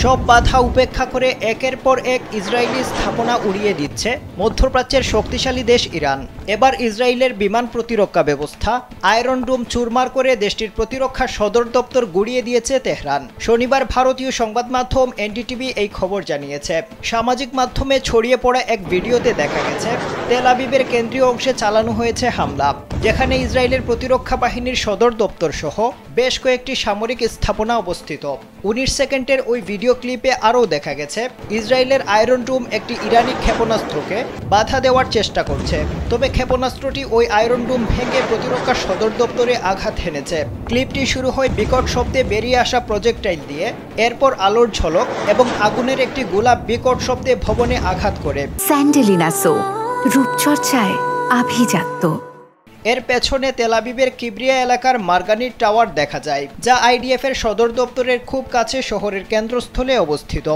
সব বাধা উপেক্ষা করে একের পর এক ইসরায়েলি স্থাপনা উড়িয়ে দিচ্ছে মধ্যপ্রাচ্যের শক্তিশালী দেশ ইরান। এবার ইসরায়েলের বিমান প্রতিরক্ষা ব্যবস্থা আয়রন ডোম চুরমার করে দেশটির প্রতিরক্ষা সদর দপ্তর গুড়িয়ে দিয়েছে তেহরান। শনিবার ভারতীয় সংবাদ মাধ্যম এনডিটিভি এই খবর জানিয়েছে। সামাজিক মাধ্যমে ছড়িয়ে পড়া এক ভিডিওতে দেখা গেছে তেল আবিবের কেন্দ্রীয় অংশে চালানো হয়েছে হামলা, যেখানে ইসরায়েলের প্রতিরক্ষা বাহিনীর সদর দপ্তর সহ বেশ কয়েকটি সামরিক স্থাপনা অবস্থিত। 19 সেকেন্ডের ওই ভিডিও ক্লিপে আরও দেখা গেছে ইসরায়েলের আয়রন ডোম একটি ইরানি ক্ষেপণাস্ত্রকে বাধা দেওয়ার চেষ্টা করছে, তবে ক্ষেপণাস্ত্রটি ওই আয়রন ডোম ভেঙে প্রতিরক্ষা সদর দপ্তরে আঘাত হেনেছে। ক্লিপটি শুরু হয় বিকট শব্দে বেরিয়ে আসা প্রজেক্টাইল দিয়ে, এরপর আলোর ঝলক এবং আগুনের একটি গোলা বিকট শব্দে ভবনে আঘাত করে। স্যান্ডেলিনা সো, রূপচর্চায় আভিজাত্য। এর পেছনে তেল আবিবের কিবরিয়া এলাকার মার্গানির টাওয়ার দেখা যায়, যা আইডিএফ এর সদর দপ্তরের খুব কাছে শহরের কেন্দ্রস্থলে অবস্থিত।